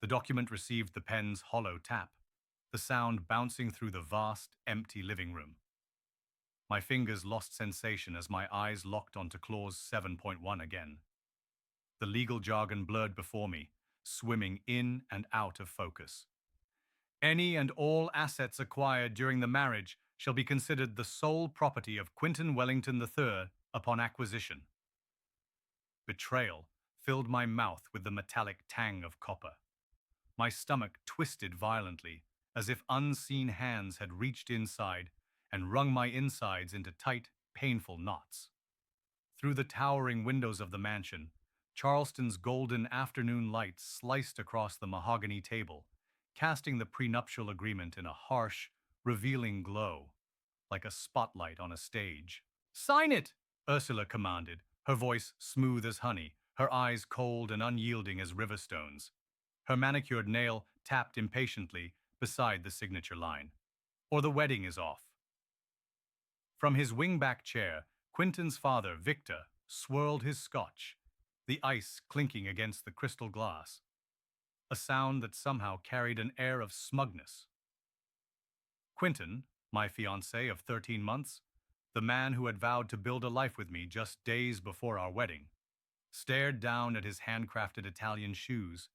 The document received the pen's hollow tap, the sound bouncing through the vast, empty living room. My fingers lost sensation as my eyes locked onto Clause 7.1 again. The legal jargon blurred before me, swimming in and out of focus. Any and all assets acquired during the marriage shall be considered the sole property of Quinton Wellington III upon acquisition. Betrayal filled my mouth with the metallic tang of copper. My stomach twisted violently, as if unseen hands had reached inside and wrung my insides into tight, painful knots. Through the towering windows of the mansion, Charleston's golden afternoon light sliced across the mahogany table, casting the prenuptial agreement in a harsh, revealing glow, like a spotlight on a stage. "Sign it!" Ursula commanded, her voice smooth as honey, her eyes cold and unyielding as river stones. Her manicured nail tapped impatiently beside the signature line. "Or the wedding is off." From his wingback chair, Quinton's father, Victor, swirled his scotch, the ice clinking against the crystal glass, a sound that somehow carried an air of smugness. Quinton, my fiancé of 13 months, the man who had vowed to build a life with me just days before our wedding, stared down at his handcrafted Italian shoes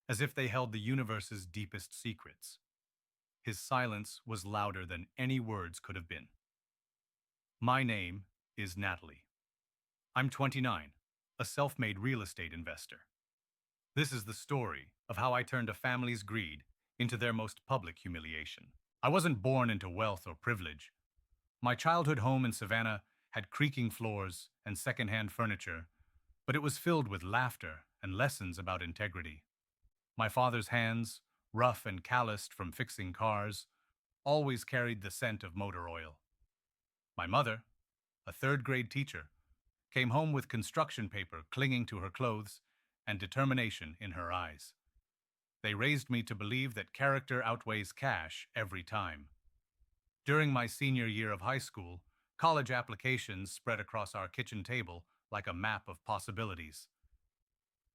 as if they held the universe's deepest secrets. His silence was louder than any words could have been. "My name is Natalie. I'm 29, a self-made real estate investor. This is the story of how I turned a family's greed into their most public humiliation. I wasn't born into wealth or privilege. My childhood home in Savannah had creaking floors and secondhand furniture, but it was filled with laughter and lessons about integrity. My father's hands, rough and calloused from fixing cars, always carried the scent of motor oil. My mother, a third-grade teacher, came home with construction paper clinging to her clothes and determination in her eyes. They raised me to believe that character outweighs cash every time. During my senior year of high school, college applications spread across our kitchen table like a map of possibilities.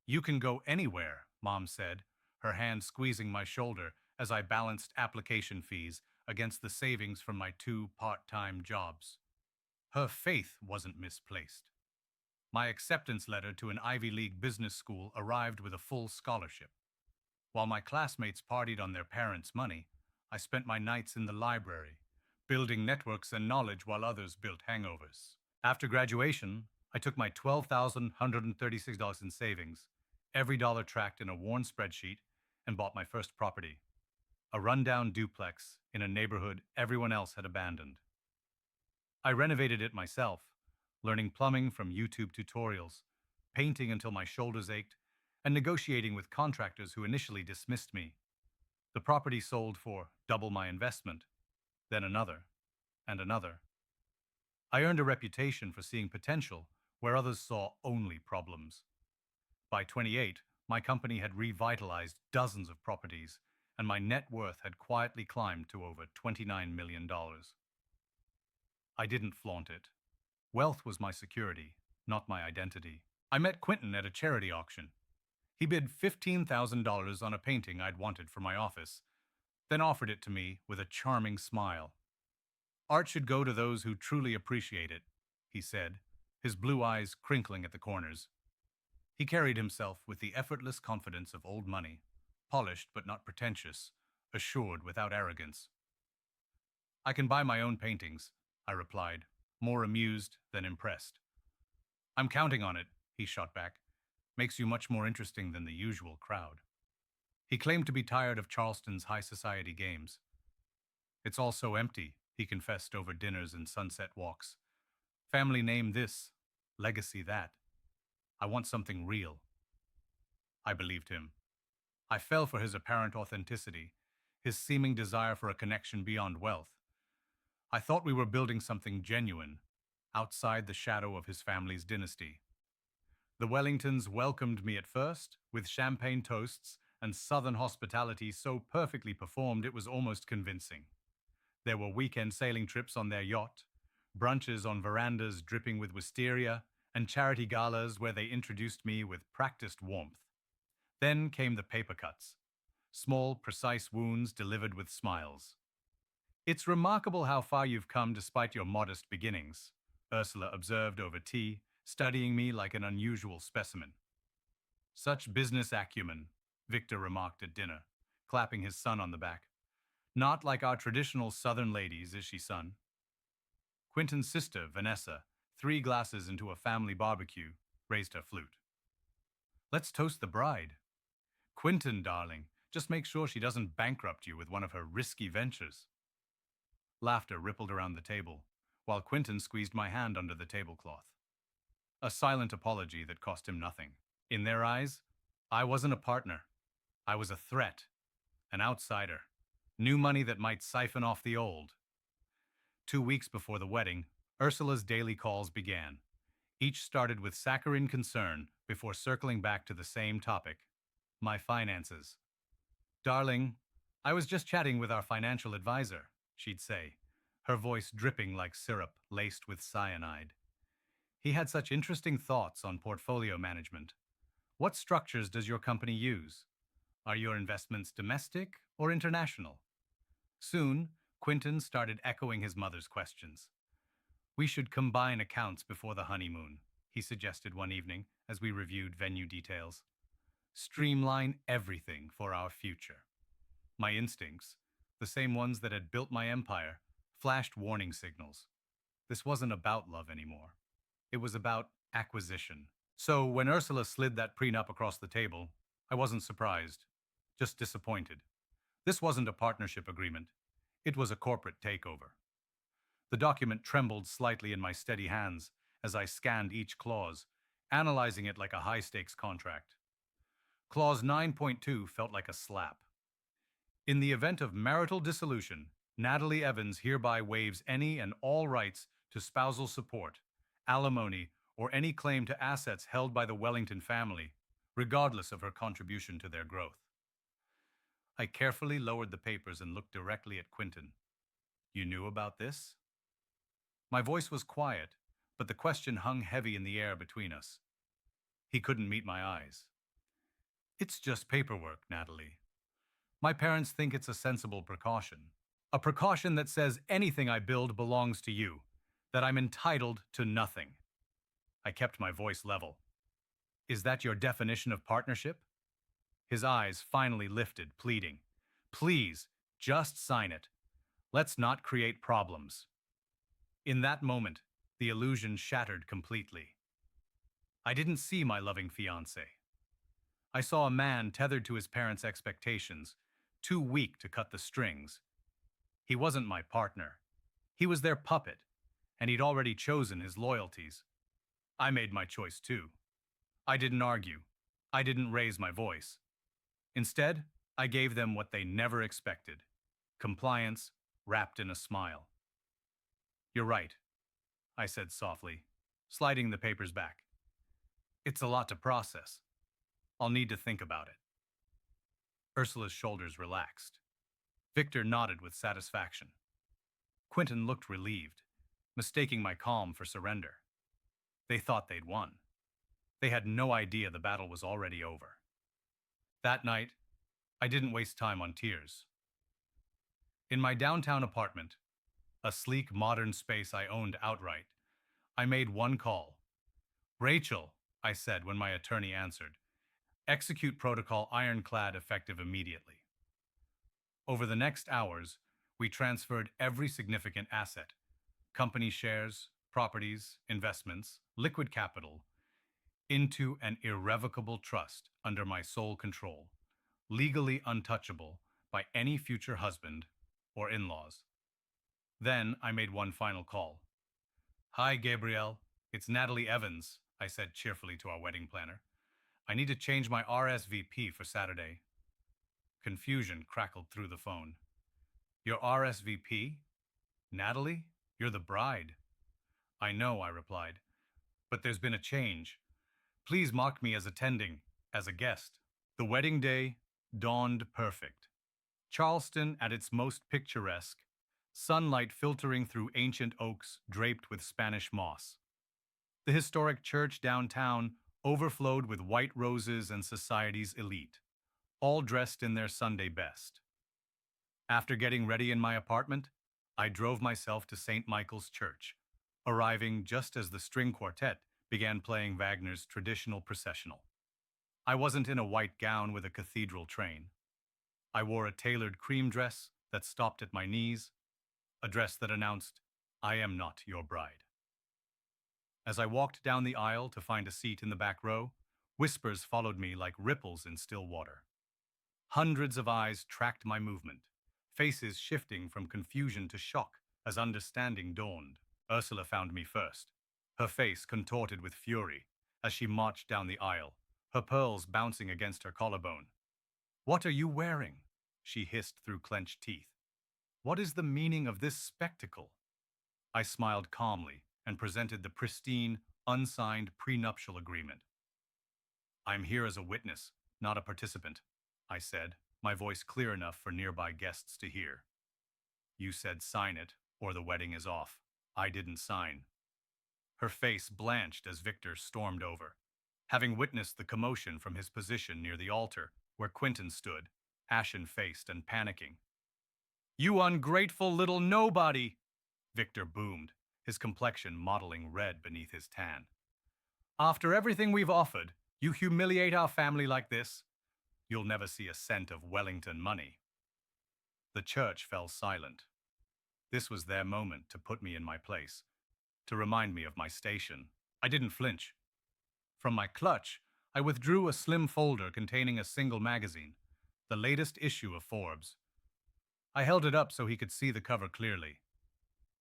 "You can go anywhere," Mom said, her hand squeezing my shoulder as I balanced application fees against the savings from my 2 part-time jobs. Her faith wasn't misplaced. My acceptance letter to an Ivy League business school arrived with a full scholarship. While my classmates partied on their parents' money, I spent my nights in the library, building networks and knowledge while others built hangovers. After graduation, I took my $12,136 in savings, every dollar tracked in a worn spreadsheet, and bought my first property, a rundown duplex in a neighborhood everyone else had abandoned. I renovated it myself, learning plumbing from YouTube tutorials, painting until my shoulders ached, and negotiating with contractors who initially dismissed me. The property sold for double my investment, then another, and another. I earned a reputation for seeing potential where others saw only problems. By 28, my company had revitalized dozens of properties, and my net worth had quietly climbed to over $29 million. I didn't flaunt it. Wealth was my security, not my identity. I met Quinton at a charity auction. He bid $15,000 on a painting I'd wanted for my office, then offered it to me with a charming smile. "Art should go to those who truly appreciate it," he said, his blue eyes crinkling at the corners. He carried himself with the effortless confidence of old money, polished but not pretentious, assured without arrogance. "I can buy my own paintings," I replied, more amused than impressed. "I'm counting on it," he shot back. "Makes you much more interesting than the usual crowd." He claimed to be tired of Charleston's high society games. "It's all so empty," he confessed over dinners and sunset walks. "Family name this, legacy that. I want something real." I believed him. I fell for his apparent authenticity, his seeming desire for a connection beyond wealth. I thought we were building something genuine, outside the shadow of his family's dynasty. The Wellingtons welcomed me at first, with champagne toasts and southern hospitality so perfectly performed it was almost convincing. There were weekend sailing trips on their yacht, brunches on verandas dripping with wisteria, and charity galas where they introduced me with practiced warmth. Then came the paper cuts, small, precise wounds delivered with smiles. It's remarkable how far you've come despite your modest beginnings, Ursula observed over tea, studying me like an unusual specimen. Such business acumen, Victor remarked at dinner, clapping his son on the back. Not like our traditional southern ladies, is she, son? Quentin's sister, Vanessa, 3 glasses into a family barbecue, raised her flute. Let's toast the bride. Quentin, darling, just make sure she doesn't bankrupt you with one of her risky ventures. Laughter rippled around the table, while Quentin squeezed my hand under the tablecloth. A silent apology that cost him nothing. In their eyes, I wasn't a partner. I was a threat, an outsider, new money that might siphon off the old. 2 weeks before the wedding, Ursula's daily calls began. Each started with saccharine concern before circling back to the same topic: my finances. Darling, I was just chatting with our financial advisor, she'd say, her voice dripping like syrup laced with cyanide. He had such interesting thoughts on portfolio management. What structures does your company use? Are your investments domestic or international? Soon, Quentin started echoing his mother's questions. We should combine accounts before the honeymoon, he suggested one evening as we reviewed venue details. Streamline everything for our future. My instincts, the same ones that had built my empire, flashed warning signals. This wasn't about love anymore. It was about acquisition. So when Ursula slid that prenup across the table, I wasn't surprised, just disappointed. This wasn't a partnership agreement. It was a corporate takeover. The document trembled slightly in my steady hands as I scanned each clause, analyzing it like a high-stakes contract. Clause 9.2 felt like a slap. In the event of marital dissolution, Natalie Evans hereby waives any and all rights to spousal support, alimony, or any claim to assets held by the Wellington family, regardless of her contribution to their growth. I carefully lowered the papers and looked directly at Quentin. You knew about this? My voice was quiet, but the question hung heavy in the air between us. He couldn't meet my eyes. It's just paperwork, Natalie. My parents think it's a sensible precaution. A precaution that says anything I build belongs to you, that I'm entitled to nothing. I kept my voice level. Is that your definition of partnership? His eyes finally lifted, pleading. Please, just sign it. Let's not create problems. In that moment, the illusion shattered completely. I didn't see my loving fiancé. I saw a man tethered to his parents' expectations, too weak to cut the strings. He wasn't my partner. He was their puppet, and he'd already chosen his loyalties. I made my choice too. I didn't argue. I didn't raise my voice. Instead, I gave them what they never expected: compliance wrapped in a smile. You're right, I said softly, sliding the papers back. It's a lot to process. I'll need to think about it. Ursula's shoulders relaxed. Victor nodded with satisfaction. Quentin looked relieved, mistaking my calm for surrender. They thought they'd won. They had no idea the battle was already over. That night, I didn't waste time on tears. In my downtown apartment, a sleek, modern space I owned outright, I made one call. Rachel, I said when my attorney answered. Execute protocol ironclad effective immediately. Over the next hours, we transferred every significant asset: company shares, properties, investments, liquid capital, into an irrevocable trust under my sole control, legally untouchable by any future husband or in-laws. Then I made one final call. Hi, Gabrielle. It's Natalie Evans, I said cheerfully to our wedding planner. I need to change my RSVP for Saturday. Confusion crackled through the phone. Your RSVP? Natalie, you're the bride. I know, I replied, but there's been a change. Please mark me as attending, as a guest. The wedding day dawned perfect. Charleston at its most picturesque, sunlight filtering through ancient oaks draped with Spanish moss. The historic church downtown overflowed with white roses and society's elite. all dressed in their Sunday best. After getting ready in my apartment, I drove myself to St. Michael's Church, arriving just as the string quartet began playing Wagner's traditional processional. I wasn't in a white gown with a cathedral train. I wore a tailored cream dress that stopped at my knees, a dress that announced, "I am not your bride." As I walked down the aisle to find a seat in the back row, whispers followed me like ripples in still water. Hundreds of eyes tracked my movement, faces shifting from confusion to shock as understanding dawned. Ursula found me first, her face contorted with fury as she marched down the aisle, her pearls bouncing against her collarbone. "What are you wearing?" she hissed through clenched teeth. "What is the meaning of this spectacle?" I smiled calmly and presented the pristine, unsigned prenuptial agreement. "I'm here as a witness, not a participant," I said, my voice clear enough for nearby guests to hear. "You said sign it, or the wedding is off." I didn't sign. Her face blanched as Victor stormed over, having witnessed the commotion from his position near the altar where Quentin stood, ashen-faced and panicking. "You ungrateful little nobody!" Victor boomed, his complexion mottling red beneath his tan. "After everything we've offered, you humiliate our family like this? You'll never see a cent of Wellington money." The church fell silent. This was their moment to put me in my place, to remind me of my station. I didn't flinch. From my clutch, I withdrew a slim folder containing a single magazine, the latest issue of Forbes. I held it up so he could see the cover clearly.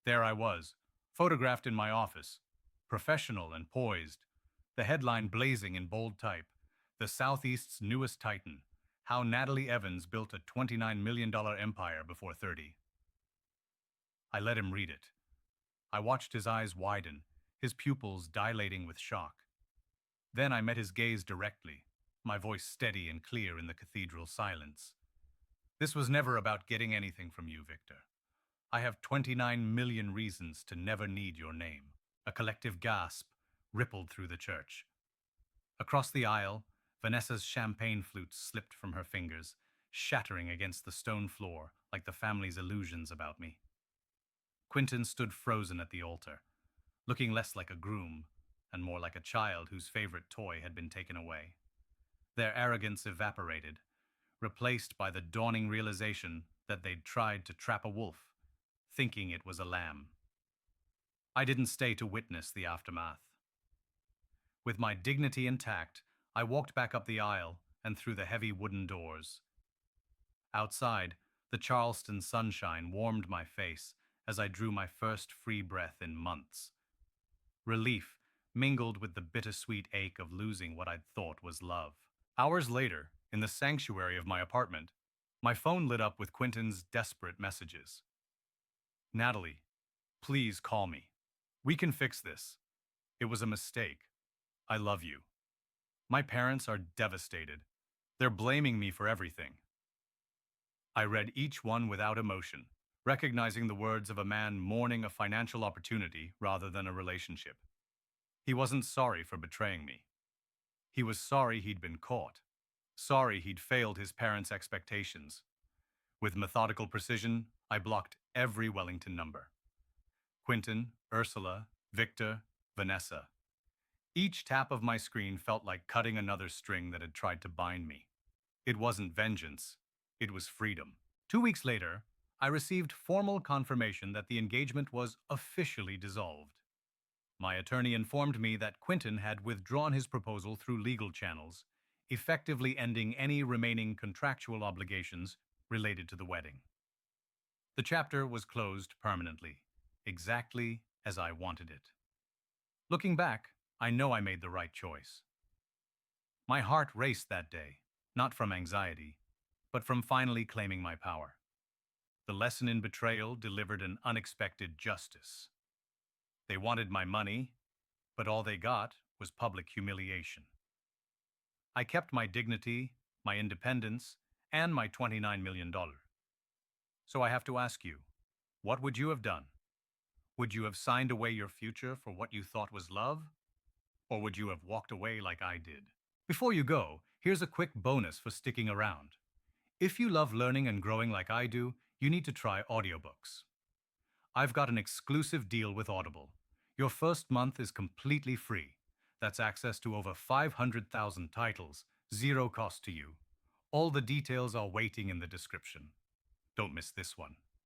There I was, photographed in my office, professional and poised, the headline blazing in bold type, "The Southeast's Newest Titan, How Natalie Evans Built a $29 million Empire Before 30. I let him read it. I watched his eyes widen, his pupils dilating with shock. Then I met his gaze directly, my voice steady and clear in the cathedral silence. "This was never about getting anything from you, Victor. I have 29 million reasons to never need your name." A collective gasp rippled through the church. Across the aisle, Vanessa's champagne flute slipped from her fingers, shattering against the stone floor like the family's illusions about me. Quentin stood frozen at the altar, looking less like a groom and more like a child whose favorite toy had been taken away. Their arrogance evaporated, replaced by the dawning realization that they'd tried to trap a wolf, thinking it was a lamb. I didn't stay to witness the aftermath. With my dignity intact, I walked back up the aisle and through the heavy wooden doors. Outside, the Charleston sunshine warmed my face as I drew my first free breath in months. Relief mingled with the bittersweet ache of losing what I'd thought was love. Hours later, in the sanctuary of my apartment, my phone lit up with Quentin's desperate messages. "Natalie, please call me. We can fix this. It was a mistake. I love you. My parents are devastated. They're blaming me for everything." I read each one without emotion, recognizing the words of a man mourning a financial opportunity rather than a relationship. He wasn't sorry for betraying me. He was sorry he'd been caught, sorry he'd failed his parents' expectations. With methodical precision, I blocked every Wellington number. Quentin, Ursula, Victor, Vanessa. Each tap of my screen felt like cutting another string that had tried to bind me. It wasn't vengeance, it was freedom. 2 weeks later, I received formal confirmation that the engagement was officially dissolved. My attorney informed me that Quentin had withdrawn his proposal through legal channels, effectively ending any remaining contractual obligations related to the wedding. The chapter was closed permanently, exactly as I wanted it. Looking back, I know I made the right choice. My heart raced that day, not from anxiety, but from finally claiming my power. The lesson in betrayal delivered an unexpected justice. They wanted my money, but all they got was public humiliation. I kept my dignity, my independence, and my $29 million. So I have to ask you, what would you have done? Would you have signed away your future for what you thought was love? Or would you have walked away like I did? Before you go, Here's a quick bonus for sticking around. If you love learning and growing like I do, you need to try audiobooks. I've got an exclusive deal with Audible. Your first month is completely free. That's access to over 500,000 titles, zero cost to you. All the details are waiting in the description. Don't miss this one.